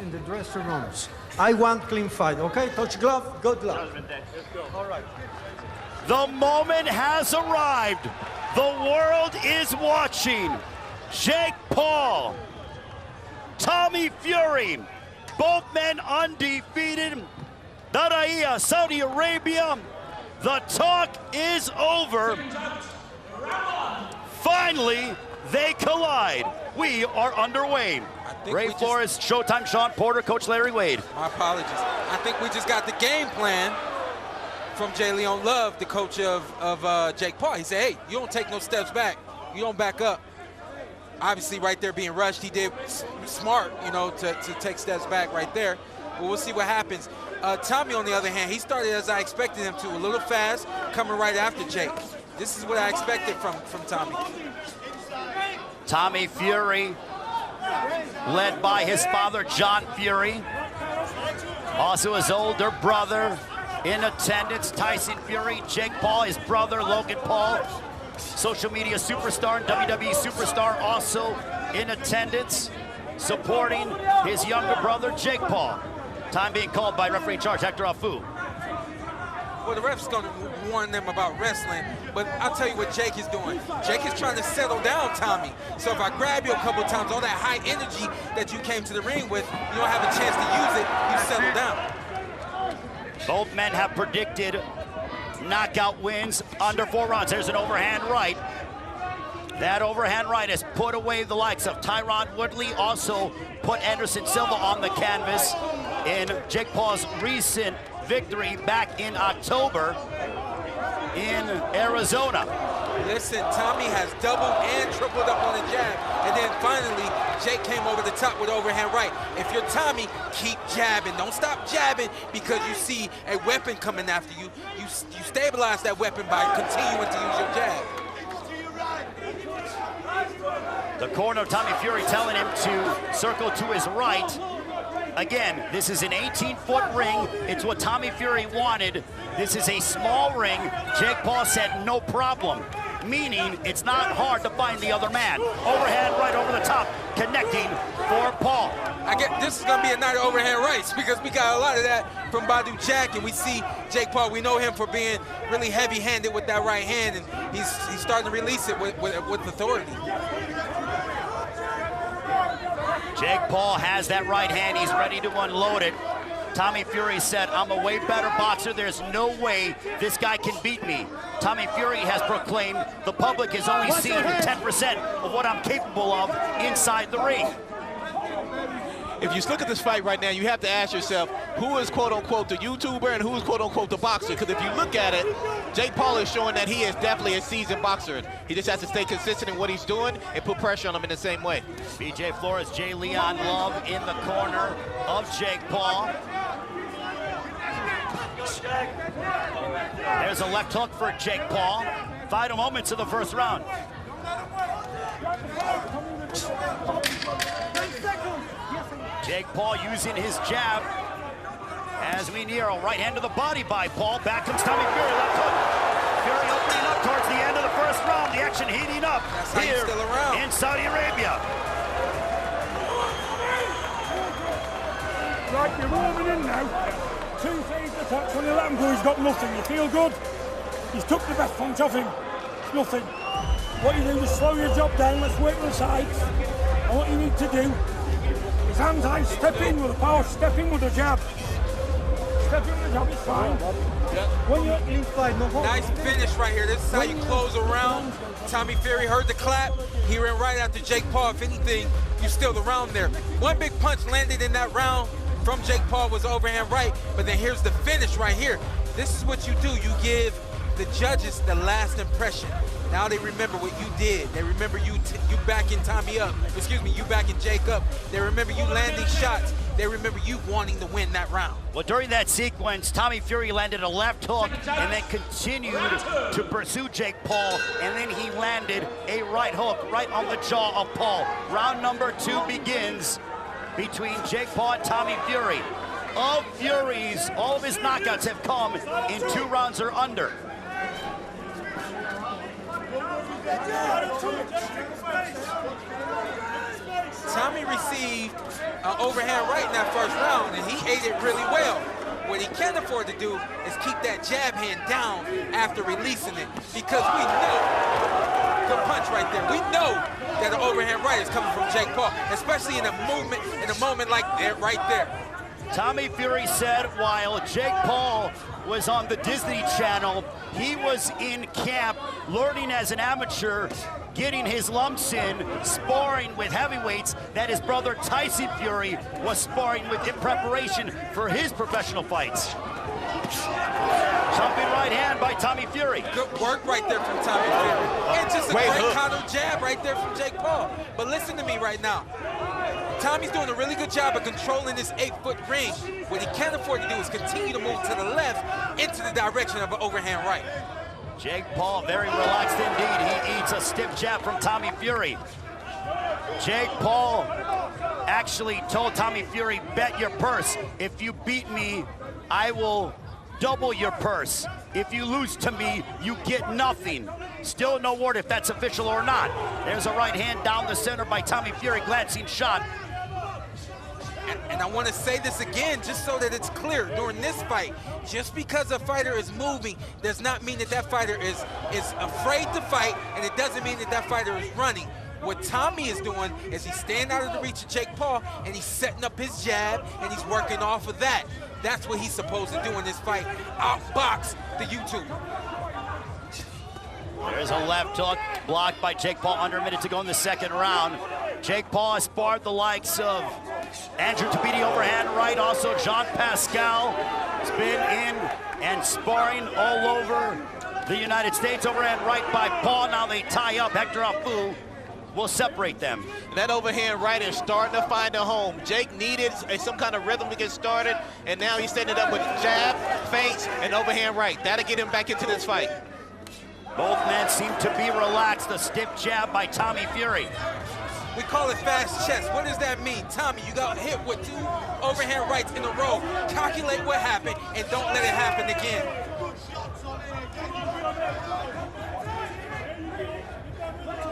in the dressing rooms. I want clean fight, okay? Touch glove, good luck. All right. The moment has arrived. The world is watching. Jake Paul, Tommy Fьюри, both men undefeated. Daraya, Saudi Arabia. The talk is over. Finally, they collide. We are underway. Ray Flores, Showtime, Sean Porter, Coach Larry Wade. My apologies. I think we just got the game plan from J. Leon Love, the coach of Jake Paul. He said, hey, you don't take no steps back. You don't back up. Obviously, right there being rushed, he did smart, you know, to take steps back right there. But we'll see what happens. Tommy, on the other hand, he started as I expected him to, a little fast, coming right after Jake. This is what I expected from Tommy. Tommy Fьюri, led by his father, John Fьюri. Also his older brother in attendance, Tyson Fury. Jake Paul, his brother, Logan Paul. Social media superstar and WWE superstar also in attendance, supporting his younger brother, Jake Paul. Time being called by referee in charge, Hector Afu. Well, the ref's going to warn them about wrestling, but I'll tell you what Jake is doing. Jake is trying to settle down Tommy. So if I grab you a couple of times, all that high energy that you came to the ring with, you don't have a chance to use it, you settle down. Both men have predicted knockout wins under 4 rounds. There's an overhand right. That overhand right has put away the likes of Tyron Woodley, also put Anderson Silva on the canvas in Jake Paul's recent victory back in October in Arizona. Listen, Tommy has doubled and tripled up on the jab. And then finally, Jake came over the top with overhand right. If you're Tommy, keep jabbing. Don't stop jabbing because you see a weapon coming after you. You stabilize that weapon by continuing to use your jab. The corner of Tommy Fьюri telling him to circle to his right. Again, this is an 18-foot ring. It's what Tommy Fьюri wanted. This is a small ring. Jake Paul said no problem, meaning it's not hard to find the other man. Overhand right over the top, connecting for Paul. I get this is going to be a night of overhand rights because we got a lot of that from Badu Jack, and we see Jake Paul. We know him for being really heavy-handed with that right hand, and he's starting to release it with authority. Jake Paul has that right hand. He's ready to unload it. Tommy Fьюri said, I'm a way better boxer. There's no way this guy can beat me. Tommy Fьюri has proclaimed the public has only seen 10% of what I'm capable of inside the ring. If you look at this fight right now, you have to ask yourself, who is quote-unquote the YouTuber and who is quote-unquote the boxer? Because if you look at it, Jake Paul is showing that he is definitely a seasoned boxer. He just has to stay consistent in what he's doing and put pressure on him in the same way. BJ Flores, J. Leon Love in the corner of Jake Paul. There's a left hook for Jake Paul. Final moments of the first round. Jake Paul using his jab as we near a right hand to the body by Paul. Back comes Tommy Fьюri, left hook. Fьюri opening up towards the end of the first round. The action heating up here in Saudi Arabia. Right, you're warming in now. 2 phased attacks on the lamb, he's got nothing. You feel good? He's took the best punch off him. It's nothing. What you do is slow your job down. Let's work the sides. And what you need to do, hands high, step in with the power, step in with the jab. Step in with the jab, it's fine. When you're inside, no hold. Nice finish right here. This is how you close a round. Tommy Fьюri heard the clap. He ran right after Jake Paul. If anything, you still the round there. One big punch landed in that round from Jake Paul was overhand right, but then here's the finish right here. This is what you do. You give the judges the last impression. Now they remember what you did. They remember you backing Tommy up. Excuse me, you backing Jake up. They remember you landing shots. They remember you wanting to win that round. Well, during that sequence, Tommy Fьюri landed a left hook and then continued to pursue Jake Paul, and then he landed a right hook right on the jaw of Paul. Round number 2 begins between Jake Paul and Tommy Fьюri. Of Fьюri's, all of his knockouts have come in 2 rounds or under. Tommy received an overhand right in that first round, and he ate it really well. What he can't afford to do is keep that jab hand down after releasing it, because we know, good punch right there, we know that an overhand right is coming from Jake Paul, especially in a moment like that right there. Tommy Fьюри said while Jake Paul was on the Disney Channel, he was in camp learning as an amateur, getting his lumps in, sparring with heavyweights that his brother Tyson Fury was sparring with in preparation for his professional fights. Jumping right hand by Tommy Fьюri. Good work right there from Tommy Fьюri. And just a great counter jab right there from Jake Paul. But listen to me right now. Tommy's doing a really good job of controlling this 8-foot ring. What he can't afford to do is continue to move to the left into the direction of an overhand right. Jake Paul very relaxed indeed. He eats a stiff jab from Tommy Fьюri. Jake Paul actually told Tommy Fьюri, bet your purse. If you beat me, I will double your purse. If you lose to me, you get nothing. Still no word if that's official or not. There's a right hand down the center by Tommy Fьюri, glancing shot. And I want to say this again, just so that it's clear. During this fight, just because a fighter is moving does not mean that that fighter is afraid to fight, and it doesn't mean that that fighter is running. What Tommy is doing is he's staying out of the reach of Jake Paul, and he's setting up his jab, and he's working off of that. That's what he's supposed to do in this fight, outbox the YouTuber. There's a left hook blocked by Jake Paul under a minute to go in the second round. Jake Paul has sparred the likes of Andrew Tabiti overhand right, also Jean Pascal has been in and sparring all over the United States. Overhand right by Paul, now they tie up. Hector Afu will separate them. That overhand right is starting to find a home. Jake needed some kind of rhythm to get started, and now he's setting it up with jab, feints, and overhand right. That'll get him back into this fight. Both men seem to be relaxed. A stiff jab by Tommy Fьюri. We call it fast chess. What does that mean? Tommy, you got hit with 2 overhand rights in a row. Calculate what happened and don't let it happen again.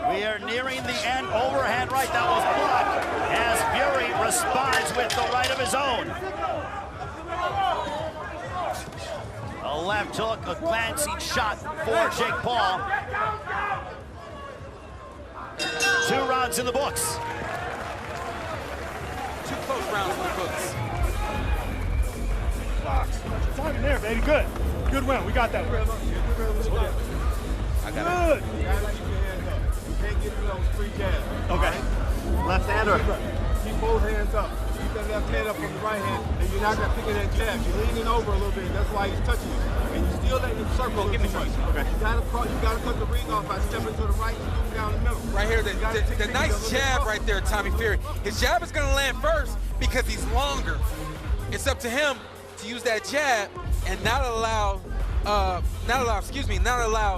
We are nearing the end. Overhand right, that was blocked as Fьюri responds with the right of his own. A left hook, a glancing shot for Jake Paul. 2 rounds in the books. 2 close rounds in the books. Time in there, baby. Good. Good win. We got that. I got it. Okay. Left hand or keep both hands up. Keep that left hand up on the right hand, and you're not gonna pick that jab. You're leaning over a little bit. That's why he's touching you. And you still letting him circle. Give me some. Okay. You gotta cut the ring off by stepping to the right and moving down the middle. Right here, the nice jab right there, Tommy Fьюri. His jab is gonna land first because he's longer. It's up to him to use that jab and not allow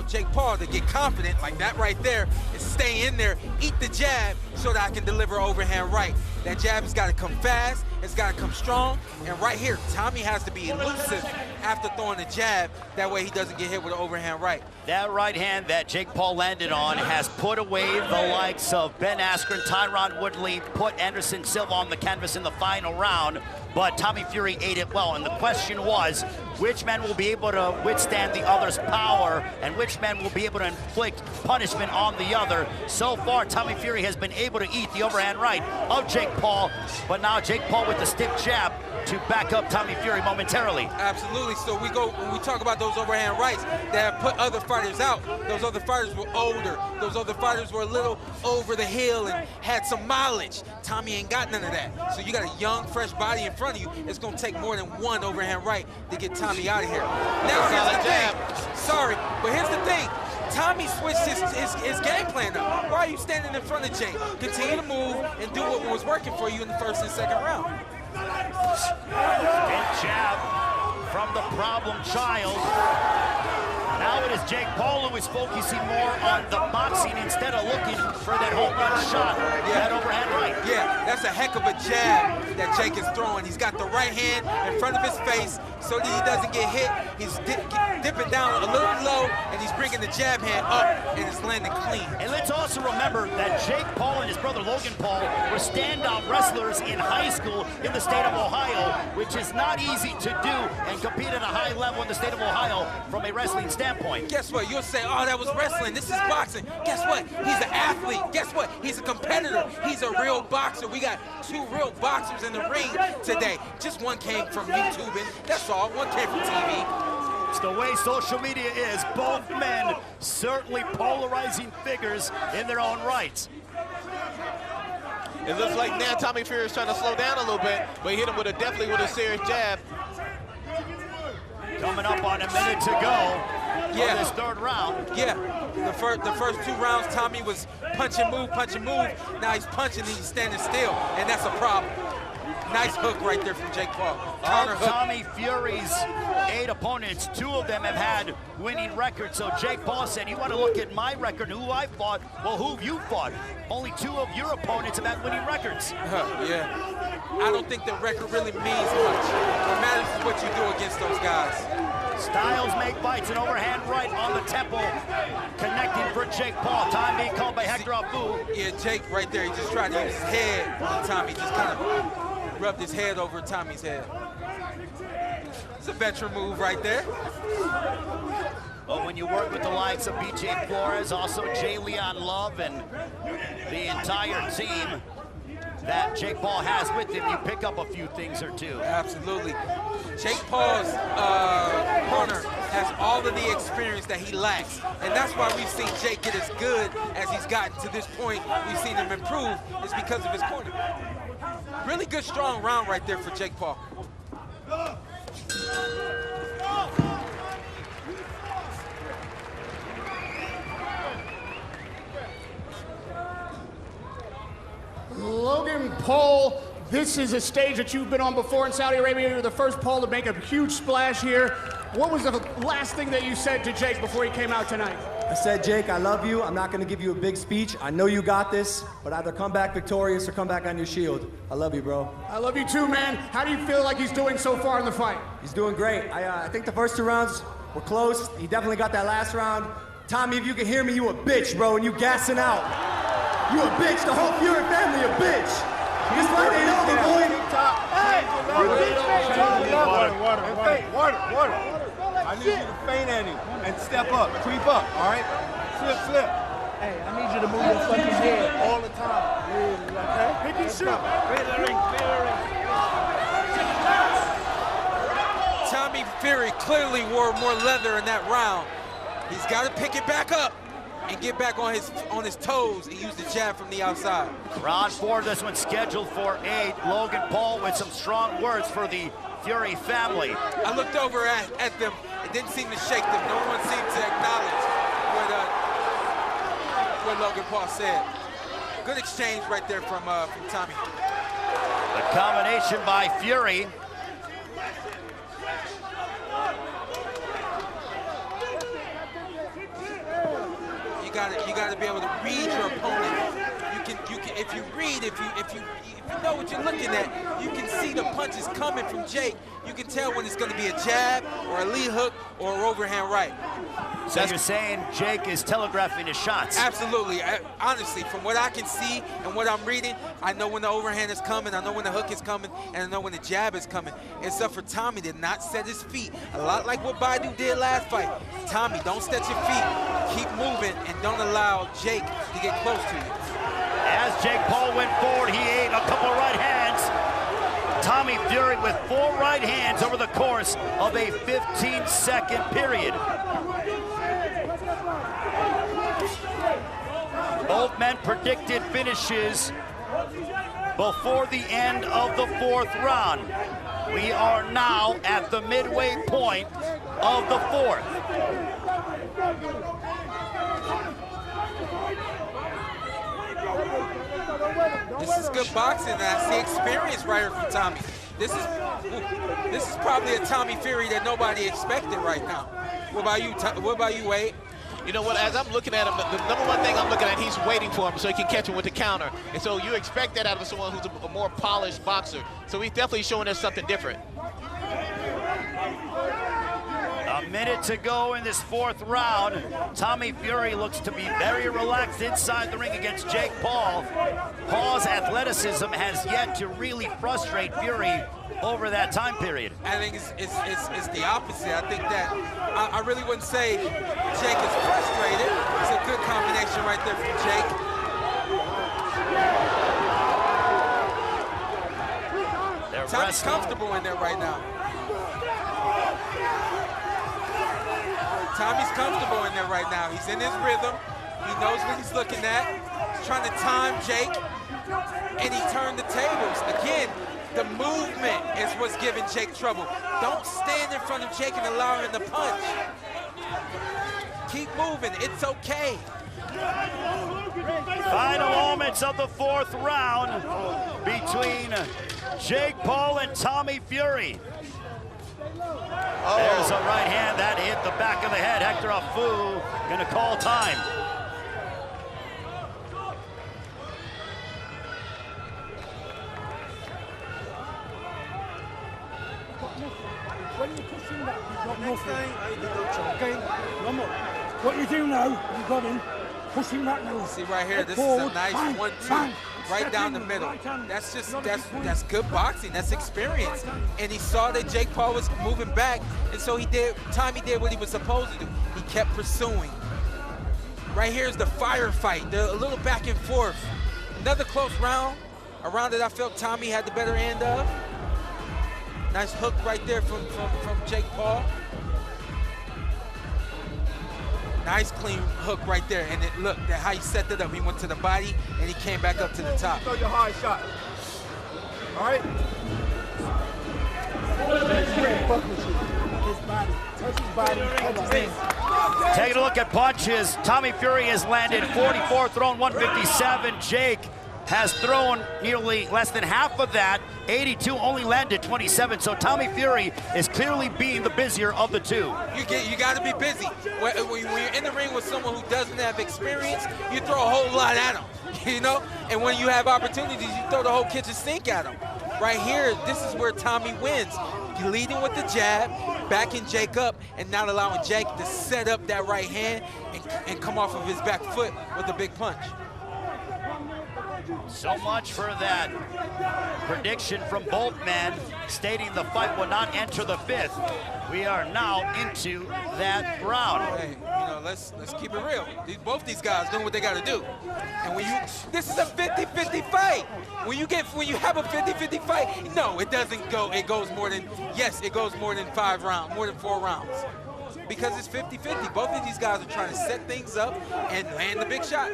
Jake Paul to get confident like that right there, and stay in there, eat the jab so that I can deliver overhand right. That jab has got to come fast, it's got to come strong, and right here, Tommy has to be elusive after throwing the jab, that way he doesn't get hit with an overhand right. That right hand that Jake Paul landed on has put away the likes of Ben Askren, Tyron Woodley, put Anderson Silva on the canvas in the final round, but Tommy Fьюri ate it well, and the question was, which man will be able to withstand the other's power, and which man will be able to inflict punishment on the other? So far, Tommy Fьюri has been able to eat the overhand right of Jake Paul, but now Jake Paul with the stiff jab to back up Tommy Fьюri momentarily. Absolutely. So when we talk about those overhand rights that have put other fighters out, those other fighters were older. Those other fighters were a little over the hill and had some mileage. Tommy ain't got none of that. So you got a young, fresh body in front of you. It's going to take more than 1 overhand right to get Tommy out of here. Now, here's the thing. Sorry, but here's the thing. Tommy switched his game plan up. Why are you standing in front of Jake? Continue to move and do what was working for you in the first and second round. Big jab from the problem child. Now it is Jake Paul who is focusing more on the boxing instead of looking for that home run shot, that overhand right. Yeah, that's a heck of a jab that Jake is throwing. He's got the right hand in front of his face, so that he doesn't get hit. He's dipping down a little low, and he's bringing the jab hand up, and it's landing clean. And let's also remember that Jake Paul and his brother Logan Paul were standout wrestlers in high school in the state of Ohio, which is not easy to do and compete at a high level in the state of Ohio from a wrestling standpoint. Guess what? You'll say, oh, that was wrestling. This is boxing. Guess what? He's an athlete. Guess what? He's a competitor. He's a real boxer. We got 2 real boxers in the ring today. Just one came from YouTubing. That's all. One came from TV. It's the way social media is. Both men certainly polarizing figures in their own rights. It looks like now Tommy Fьюri is trying to slow down a little bit, but he hit him with definitely with a serious jab. Coming up on a minute to go in this 3rd round. Yeah, the first 2 rounds, Tommy was punch and move, punch and move. Now he's punching and he's standing still, and that's a problem. Nice hook right there from Jake Paul. Counter hook. Tommy Fьюri's 8 opponents, 2 of them have had winning records. So Jake Paul said, you want to look at my record, who I fought? Well, who have you fought? Only 2 of your opponents have had winning records. Yeah. I don't think the record really means much. What matters is what you do against those guys. Styles make fights, an overhand right on the temple, connecting for Jake Paul. Time being called by Hector Abu. Yeah, Jake right there, he just tried to use his head on Tommy. Just kind of rubbed his head over Tommy's head. It's a veteran move right there. Well, when you work with the likes of BJ Flores, also Jay Leon Love, and the entire team that Jake Paul has with him, you pick up a few things or two. Absolutely. Jake Paul's corner has all of the experience that he lacks. And that's why we've seen Jake get as good as he's gotten to this point. We've seen him improve. It's because of his corner. Really good, strong round right there for Jake Paul. Logan Paul, this is a stage that you've been on before in Saudi Arabia. You're the first Paul to make a huge splash here. What was the last thing that you said to Jake before he came out tonight? I said, Jake, I love you. I'm not going to give you a big speech. I know you got this, but either come back victorious or come back on your shield. I love you, bro. I love you too, man. How do you feel like he's doing so far in the fight? He's doing great. I think the first 2 rounds were close. He definitely got that last round. Tommy, if you can hear me, you a bitch, bro, and you gassing out. You a bitch. The whole Fьюri family a bitch. This fight ain't over, boy. Hey, water. I need you to feint at him and step up, creep up, all right? Slip. Hey, I need you to move your fucking head all the time. Okay? Pick and shoot. Tommy Fьюri clearly wore more leather in that round. He's got to pick it back up and get back on his toes and use the jab from the outside. Round 4, this one's scheduled for 8. Logan Paul with some strong words for the Fьюri family. I looked over at them. It didn't seem to shake them. No one seemed to acknowledge what Logan Paul said. Good exchange right there from Tommy. The combination by Fьюri. You got to be able to read your opponent. You can if you know what you're looking at, you can see the punches coming from Jake. You can tell when it's going to be a jab or a lead hook or an overhand right. So you're saying Jake is telegraphing his shots? Absolutely. Honestly, from what I can see and what I'm reading, I know when the overhand is coming, I know when the hook is coming, and I know when the jab is coming. Except for Tommy did not set his feet. A lot like what Baidu did last fight. Tommy, don't set your feet. Keep moving and don't allow Jake to get close to you. As Jake Paul went forward, he ate a couple right hands. Tommy Fьюri with 4 right hands over the course of a 15-second period. Both men predicted finishes before the end of the 4th round. We are now at the midway point of the 4th. This is good boxing, and I see experience right here from Tommy. This is probably a Tommy Fьюri that nobody expected right now. What about you, Wade? You know what, as I'm looking at him, the number one thing I'm looking at, he's waiting for him so he can catch him with the counter. And so you expect that out of someone who's a more polished boxer. So he's definitely showing us something different. minute to go in this fourth round. Tommy Fьюри looks to be very relaxed inside the ring against Jake Paul. Paul's athleticism has yet to really frustrate Fьюri over that time period. I think it's the opposite. I think that I really wouldn't say Jake is frustrated. It's a good combination right there from Jake. Tommy's comfortable in there right now. Tommy's comfortable in there right now. He's in his rhythm. He knows what he's looking at. He's trying to time Jake, and he turned the tables. Again, the movement is what's giving Jake trouble. Don't stand in front of Jake and allow him to punch. Keep moving. It's okay. Final moments of the fourth round between Jake Paul and Tommy Fьюri. There's a right hand that hit the back of the head. Hector Afu gonna call time. When you're pushing that, you've got nothing. Okay? Remember, what you do now, you've got him pushing that now. See right here, this is a nice 1-2 right down the middle. That's just that's good boxing. That's experience. And he saw that Jake Paul was moving back, and so Tommy did what he was supposed to do. He kept pursuing. Right here is the firefight. They're a little back and forth. Another close round, a round that I felt Tommy had the better end of. Nice hook right there from Jake Paul. Nice clean hook right there. And it look at how he set it up. He went to the body and he came back up to the top. Throw your hard shot. All right? Taking a look at punches. Tommy Fьюri has landed 44, thrown 157. Jake has thrown nearly less than half of that. 82, only landed 27. So Tommy Fьюri is clearly being the busier of the two. You got to be busy. When you're in the ring with someone who doesn't have experience, you throw a whole lot at them, you know? And when you have opportunities, you throw the whole kitchen sink at them. Right here, this is where Tommy wins. Leading with the jab, backing Jake up, and not allowing Jake to set up that right hand and come off of his back foot with a big punch. So much for that prediction from both men, stating the fight will not enter the fifth. We are now into that round. Hey, you know, let's keep it real. Both these guys doing what they got to do. And this is a 50-50 fight. When you have a 50-50 fight, no, it doesn't go. It goes more than 5 rounds, more than 4 rounds. Because it's 50-50. Both of these guys are trying to set things up and land the big shot.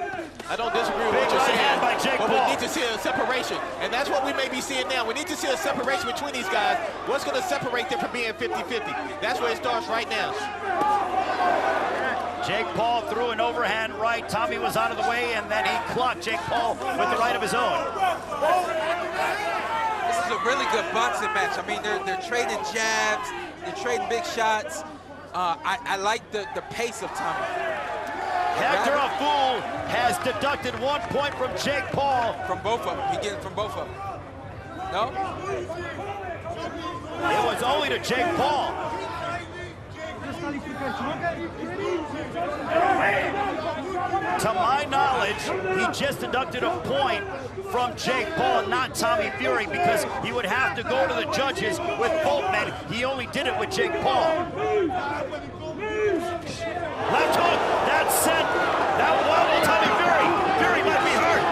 I don't disagree with what you're saying, but we need to see a separation. And that's what we may be seeing now. We need to see a separation between these guys. What's going to separate them from being 50-50? That's where it starts right now. Jake Paul threw an overhand right. Tommy was out of the way, and then he clocked Jake Paul with the right of his own. This is a really good boxing match. I mean, they're trading jabs, they're trading big shots. I like the pace of Tommy. Hector Afu has deducted 1 point from Jake Paul. From both of them. He get it from both of them. No? It was only to Jake Paul. To my knowledge, he just deducted a point from Jake Paul, not Tommy Fьюri, because he would have to go to the judges with both men. He only did it with Jake Paul. Left hook, that's set. That wobbled Tommy Fьюri. Fьюri might be hurt.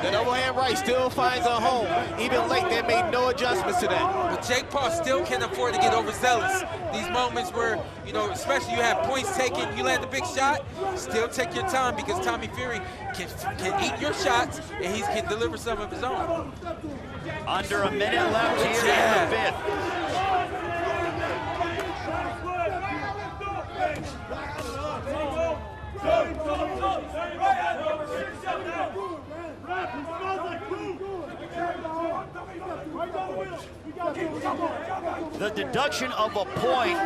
That overhand right still finds a home. Even late, they made no adjustments to that. But Jake Paul still can't afford to get overzealous. These moments where, you know, especially you have points taken, you land a big shot, still take your time, because Tommy Fьюri can eat your shots and he can deliver some of his own. Under a minute left here in the fifth. The deduction of a point,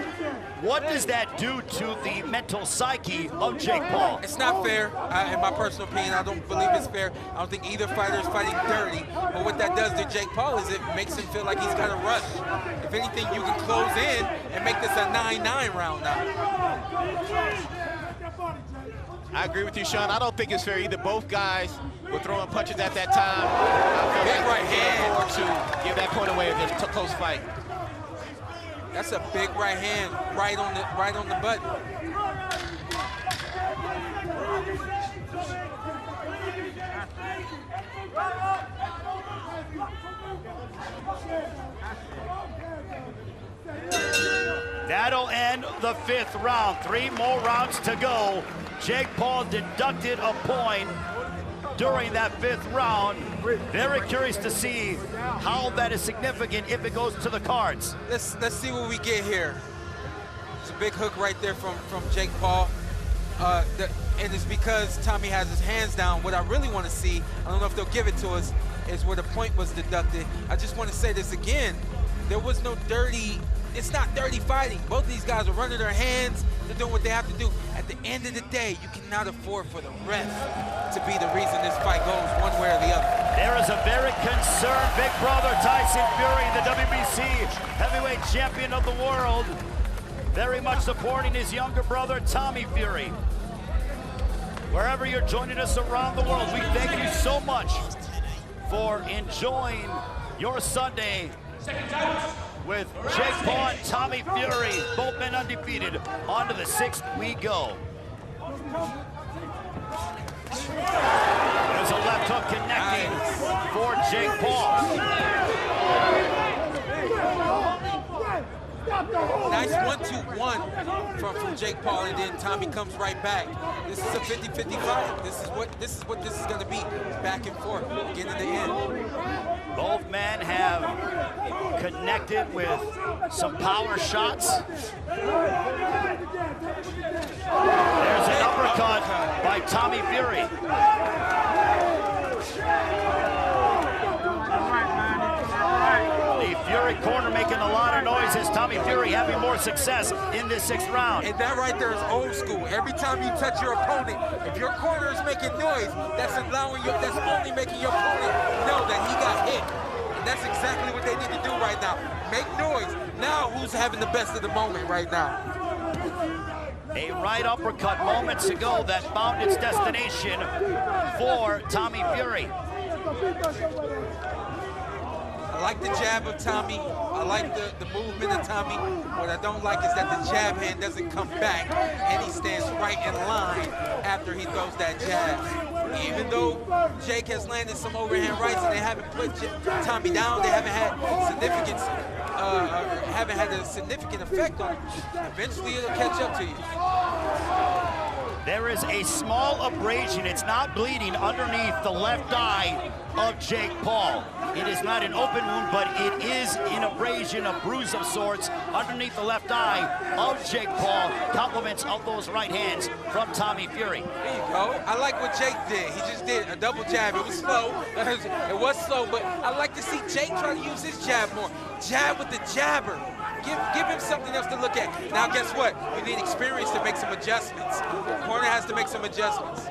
what does that do to the mental psyche of Jake Paul? It's not fair. In my personal opinion, I don't believe it's fair. I don't think either fighter is fighting dirty. But what that does to Jake Paul is it makes him feel like he's got to rush. If anything, you can close in and make this a 9-9 round now. I agree with you, Sean. I don't think it's fair either. Both guys were throwing punches at that time. Big right hand to give that point away in this close fight. That's a big right hand, right on the button. That'll end the 5th round. 3 more rounds to go. Jake Paul deducted a point during that 5th round. Very curious to see how that is significant if it goes to the cards. Let's see what we get here. It's a big hook right there from Jake Paul. And it's because Tommy has his hands down. What I really want to see, I don't know if they'll give it to us, is where the point was deducted. I just want to say this again. There was no dirty, it's not dirty fighting. Both of these guys are running their hands. They're doing what they have to do. At the end of the day, you cannot afford for the ref to be the reason this fight goes one way or the other. There is a very concerned big brother, Tyson Fury, the WBC heavyweight champion of the world, very much supporting his younger brother, Tommy Fury. Wherever you're joining us around the world, we thank you so much for enjoying your Sunday with Jake Paul and Tommy Fury, both men undefeated. On to the 6th we go. There's a left hook connecting for Jake Paul. Nice 1-2-1 from Jake Paul, and then Tommy comes right back. This is a 50-50 fight. This is what this is going to be, back and forth, beginning to end. Both men have connected with some power shots. There's an uppercut by Tommy Fury. The Fury corner making a lot of noise as Tommy Fury having more success in this 6th round. And that right there is old school. Every time you touch your opponent, if your corner is making noise, that's only making your opponent know that he got hit. And that's exactly what they need to do right now. Make noise. Now who's having the best of the moment right now? A right uppercut moments ago that found its destination for Tommy Fury. I like the jab of Tommy. I like the movement of Tommy. What I don't like is that the jab hand doesn't come back and he stands right in line after he throws that jab. Even though Jake has landed some overhand rights and they haven't put Tommy down, they haven't had a significant effect on him. Eventually it'll catch up to you. There is a small abrasion. It's not bleeding underneath the left eye of Jake Paul. It is not an open wound, but it is an abrasion, a bruise of sorts underneath the left eye of Jake Paul. Compliments of those right hands from Tommy Fury. There you go. I like what Jake did. He just did a double jab. It was slow. It was slow, but I like to see Jake try to use his jab more. Jab with the jabber. Give him something else to look at. Now, guess what? You need experience to make some adjustments. The corner has to make some adjustments.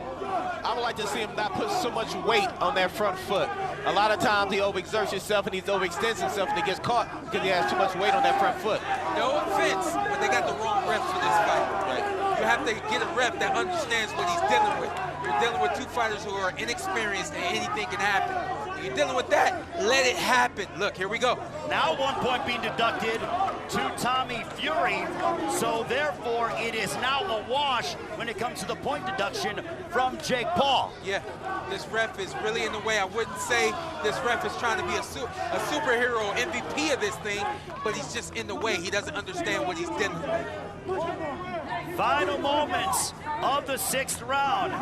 I would like to see him not put so much weight on that front foot. A lot of times he overexerts himself and he overextends himself and he gets caught because he has too much weight on that front foot. No offense, but they got the wrong reps for this fight. Right? You have to get a rep that understands what he's dealing with. You're dealing with two fighters who are inexperienced and anything can happen. You're dealing with that, let it happen. Look, here we go. Now 1 point being deducted to Tommy Fury, so therefore it is now a wash when it comes to the point deduction from Jake Paul. Yeah, this ref is really in the way. I wouldn't say this ref is trying to be a superhero MVP of this thing, but he's just in the way. He doesn't understand what he's dealing with. Final moments of the 6th round.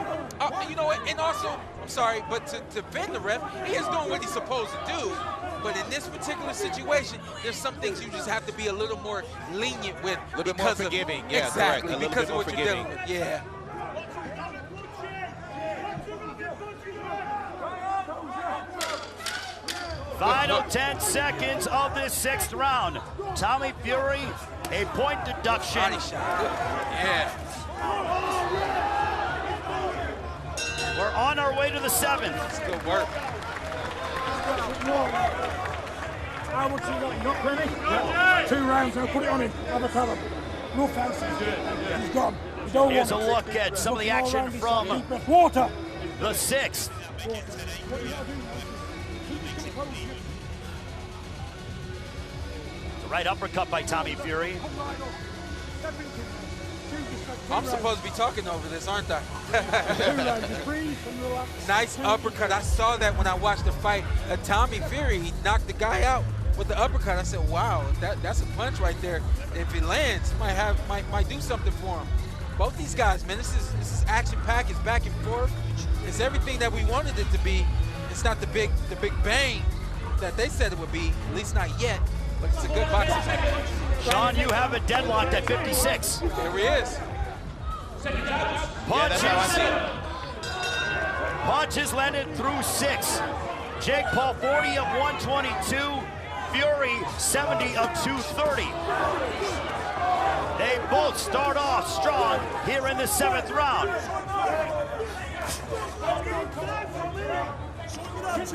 You know what, and also, I'm sorry, but to defend the ref, he is doing what he's supposed to do. But in this particular situation, there's some things you just have to be a little more lenient with. A little bit more forgiving. Yeah, exactly, correct. because of what you're dealing with. Yeah. Final 10 seconds of this 6th round. Tommy Fьюри, a point deduction. Body shot. Yeah. We're on our way to the 7th. That's good work. How much you got? You got plenty? Yeah. 2 rounds, I'll put it on him. Have a cover. No fancy. He's gone. Here's a look at some of the action from water. The 6th. The right uppercut by Tommy Fьюri. I'm supposed to be talking over this, aren't I? Nice uppercut. I saw that when I watched the fight. Tommy Fьюri, he knocked the guy out with the uppercut. I said, wow, that's a punch right there. If it lands, might do something for him. Both these guys, man, this is action-packed. It's back and forth. It's everything that we wanted it to be. It's not the big bang that they said it would be, at least not yet. But it's a good boxing match. Sean, you have it deadlocked at 56. There he is. Punches. Punches landed through 6. Jake Paul 40 of 122. Fьюri 70 of 230. They both start off strong here in the 7th round. If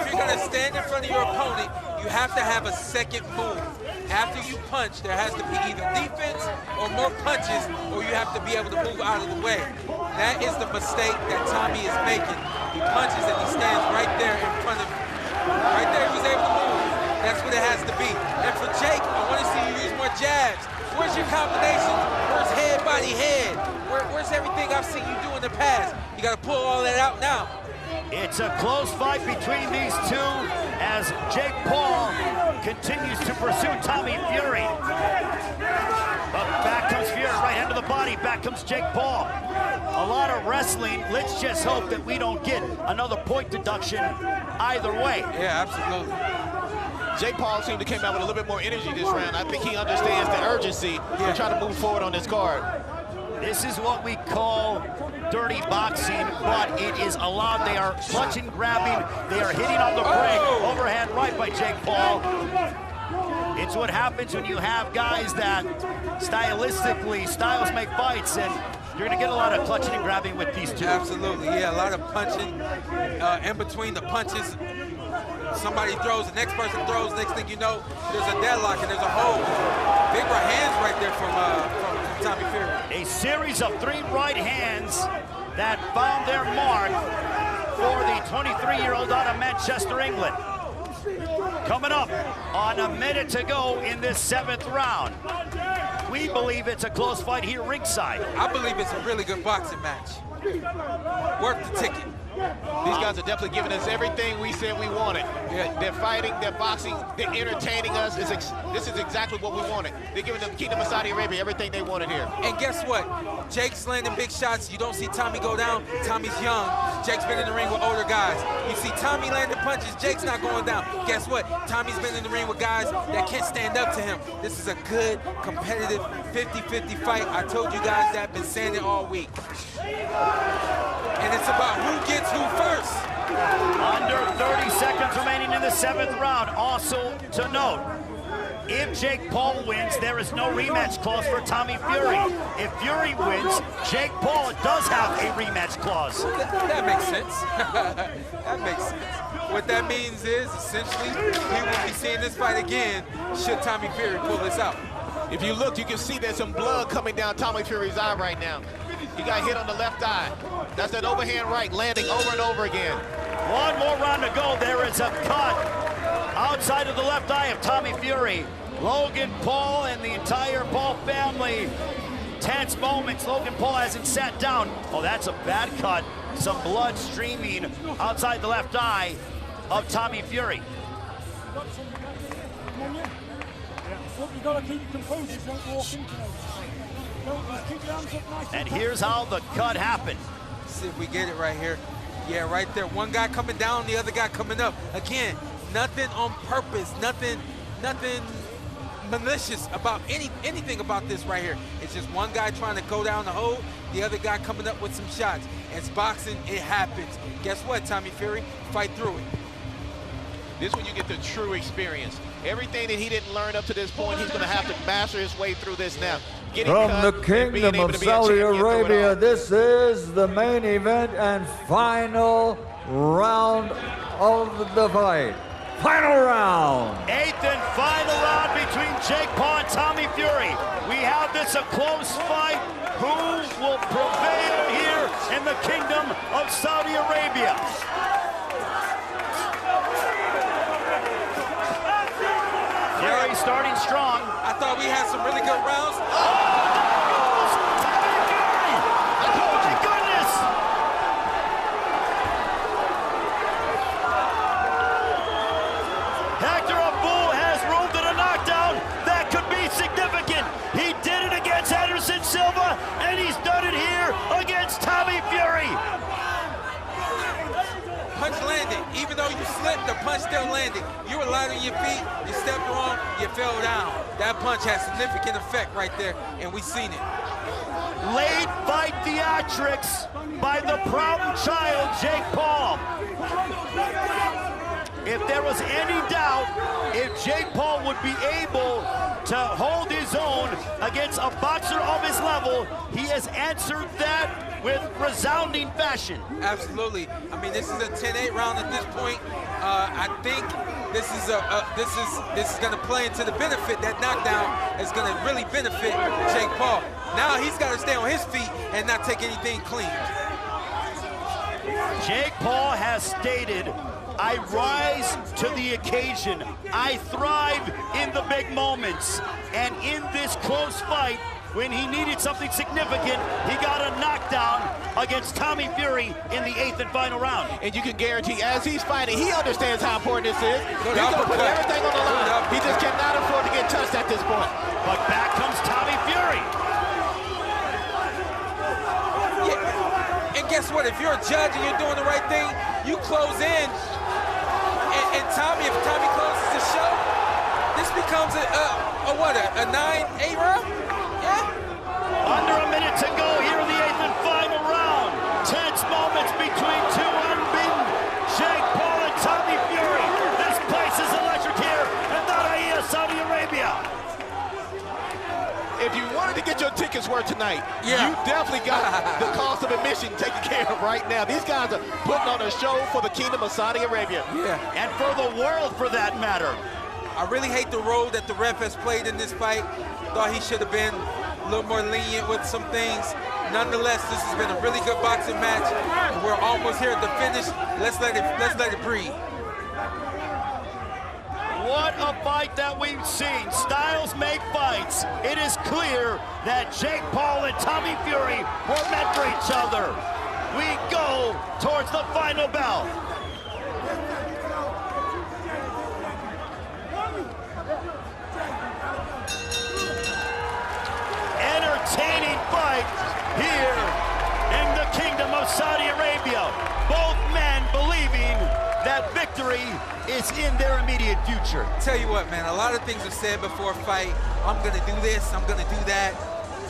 you're going to stand in front of your opponent, you have to have a second move. After you punch, there has to be either defense or more punches, or you have to be able to move out of the way. That is the mistake that Tommy is making. He punches and he stands right there in front of him. Right there, he was able to move. That's what it has to be. And for Jake, I want to see you use more jabs. Where's your combinations? Where's head, body, head? Where's everything I've seen you do in the past? You got to pull all that out now. It's a close fight between these two as Jake Paul continues to pursue Tommy Fьюri. But back comes Fьюri, right hand to the body. Back comes Jake Paul. A lot of wrestling. Let's just hope that we don't get another point deduction either way. Yeah, absolutely. Jake Paul seemed to came out with a little bit more energy this round. I think he understands the urgency to try to move forward on this card. This is what we call dirty boxing, but it is allowed. They are clutching, grabbing. They are hitting on the break. Overhand right by Jake Paul. It's what happens when you have guys that stylistically, styles make fights, and you're going to get a lot of clutching and grabbing with these two. Absolutely, yeah, a lot of punching in between the punches. Somebody throws, the next person throws, next thing you know, there's a deadlock and there's a hold. Big right hands right there from Tommy Fьюri. A series of 3 right hands that found their mark for the 23-year-old out of Manchester, England. Coming up on a minute to go in this 7th round. We believe it's a close fight here ringside. I believe it's a really good boxing match. Worth the ticket. These guys are definitely giving us everything we said we wanted. They're fighting, they're boxing, they're entertaining us. This is exactly what we wanted. They're giving the Kingdom of Saudi Arabia everything they wanted here. And guess what? Jake's landing big shots. You don't see Tommy go down. Tommy's young. Jake's been in the ring with older guys. You see Tommy landing punches. Jake's not going down. Guess what? Tommy's been in the ring with guys that can't stand up to him. This is a good, competitive 50-50 fight. I told you guys that. I've been saying it all week. And it's about who gets who first. Under 30 seconds remaining in the 7th round. Also to note, if Jake Paul wins, there is no rematch clause for Tommy Fьюri. If Fьюri wins, Jake Paul does have a rematch clause. That makes sense. That makes sense. What that means is, essentially, we will be seeing this fight again should Tommy Fьюri pull this out. If you look, you can see there's some blood coming down Tommy Fьюri's eye right now. He got hit on the left eye. That's that overhand right landing over and over again. One more round to go. There is a cut outside of the left eye of Tommy Fьюri. Logan Paul and the entire Paul family. Tense moments. Logan Paul hasn't sat down. Oh, that's a bad cut. Some blood streaming outside the left eye of Tommy Fьюri. You've got to keep your composure, don't walk into it. Keep your hands up nice. And here's how the cut happened. Let's see if we get it right here. Yeah, right there. One guy coming down, the other guy coming up. Again, nothing on purpose, nothing malicious about anything about this right here. It's just one guy trying to go down the hole, the other guy coming up with some shots. It's boxing, it happens. Guess what, Tommy Fьюri? Fight through it. This is when you get the true experience. Everything that he didn't learn up to this point, he's going to have to master his way through this now. From the Kingdom of Saudi Arabia, this is the main event and final round of the fight. Final round. 8th and final round between Jake Paul and Tommy Fьюри. We have this a close fight. Who will prevail here in the Kingdom of Saudi Arabia? Fьюri starting strong. I thought we had some really good rounds. Silva, and he's done it here against Tommy Fьюri. Punch landed. Even though you slipped, the punch still landed. You were light on your feet, you stepped wrong, you fell down. That punch has significant effect right there, and we've seen it. Late fight theatrics by the problem child, Jake Paul. If there was any doubt if Jake Paul would be able to hold his own against a boxer of his level, he has answered that with resounding fashion. Absolutely. I mean, this is a 10-8 round at this point. I think this is going to play into the benefit. That knockdown is going to really benefit Jake Paul. Now he's got to stay on his feet and not take anything clean. Jake Paul has stated, I rise to the occasion. I thrive in the big moments. And in this close fight, when he needed something significant, he got a knockdown against Tommy Fьюri in the 8th and final round. And you can guarantee, as he's fighting, he understands how important this is. He's going to put everything on the line. He just cannot afford to get touched at this point. But back comes Tommy Fьюri. Yeah. And guess what? If you're a judge and you're doing the right thing, you close in. And Tommy, if Tommy closes the show, this becomes a 9-8 round? Yeah. Under a minute to go here in the 8th and final round. Tense moments between two unbeaten Jake Paul and Tommy Fьюri. This place is electric here in Doha, Saudi Arabia. If you wanted to get your tickets worth tonight, you definitely got the cost of admission taken care of right now. These guys are putting on a show for the Kingdom of Saudi Arabia. Yeah. And for the world, for that matter. I really hate the role that the ref has played in this fight. Thought he should have been a little more lenient with some things. Nonetheless, this has been a really good boxing match. And we're almost here at the finish. Let's let it breathe. What a fight that we've seen. Styles make fights. It is clear that Jake Paul and Tommy Fьюri were meant for each other. We go towards the final bell. Entertaining fight here in the Kingdom of Saudi Arabia. Both men believing that victory is in their immediate future. Tell you what, man, a lot of things are said before a fight. I'm gonna do this, I'm gonna do that.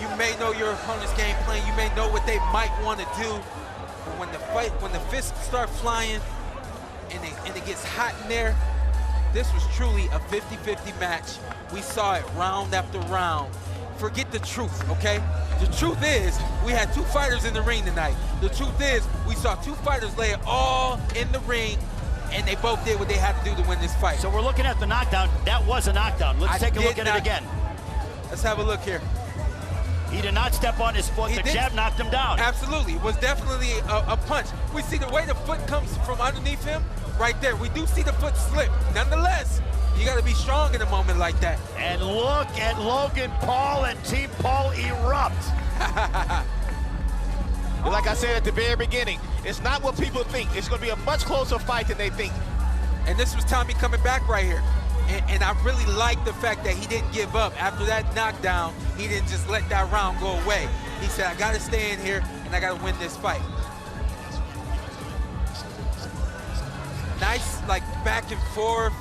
You may know your opponent's game plan, you may know what they might want to do. But when the fists start flying and it gets hot in there, this was truly a 50-50 match. We saw it round after round. Forget the truth, okay? The truth is, we had two fighters in the ring tonight. The truth is, we saw two fighters lay it all in the ring, and they both did what they had to do to win this fight. So we're looking at the knockdown. That was a knockdown. Let's take a look at it again. Let's have a look here. He did not step on his foot. The jab knocked him down. Absolutely. It was definitely a punch. We see the way the foot comes from underneath him right there. We do see the foot slip. Nonetheless, you got to be strong in a moment like that. And look at Logan Paul and Team Paul erupt. Like I said at the very beginning, it's not what people think. It's going to be a much closer fight than they think. And this was Tommy coming back right here. And I really like the fact that he didn't give up. After that knockdown, he didn't just let that round go away. He said, I got to stay in here, and I got to win this fight. Nice, like, back and forth.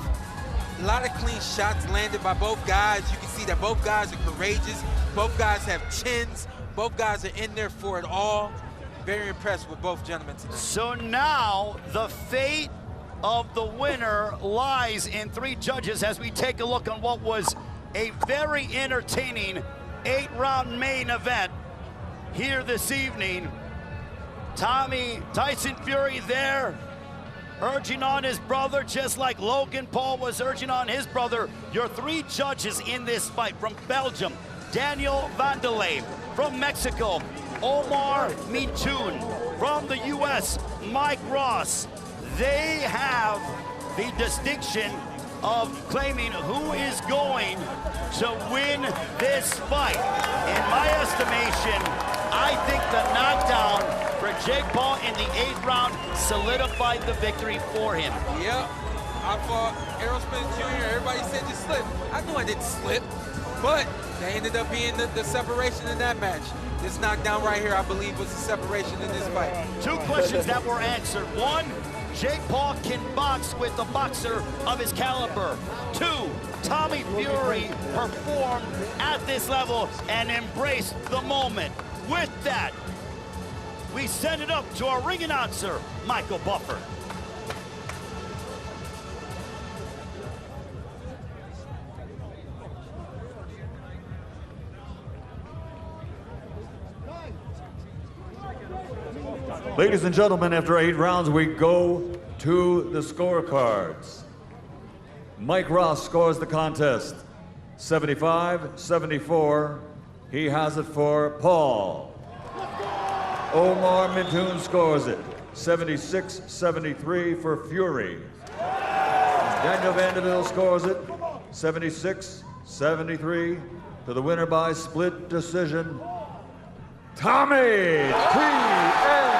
A lot of clean shots landed by both guys. You can see that both guys are courageous. Both guys have chins. Both guys are in there for it all. Very impressed with both gentlemen today. So now the fate of the winner lies in 3 judges as we take a look on what was a very entertaining 8-round main event here this evening. Tyson Fury there, urging on his brother, just like Logan Paul was urging on his brother. Your 3 judges in this fight: from Belgium, Daniel Vanderlei; from Mexico, Omar Mintoun; from the US, Mike Ross. They have the distinction of claiming who is going to win this fight. In my estimation, I think the knockdown for Jake Paul in the 8th round solidified the victory for him. Yep, I fought Errol Spence Jr. Everybody said you slipped. I knew I didn't slip, but they ended up being the separation in that match. This knockdown right here, I believe, was the separation in this fight. 2 questions that were answered. 1, Jake Paul can box with a boxer of his caliber. 2, Tommy Fury performed at this level and embraced the moment. With that, we send it up to our ring announcer, Michael Buffer. Ladies and gentlemen, after 8 rounds, we go to the scorecards. Mike Ross scores the contest 75-74. He has it for Paul. Omar Mintoun scores it 76-73 for Fury. Daniel Vanderlei scores it 76-73 to the winner by split decision, Tommy T.F.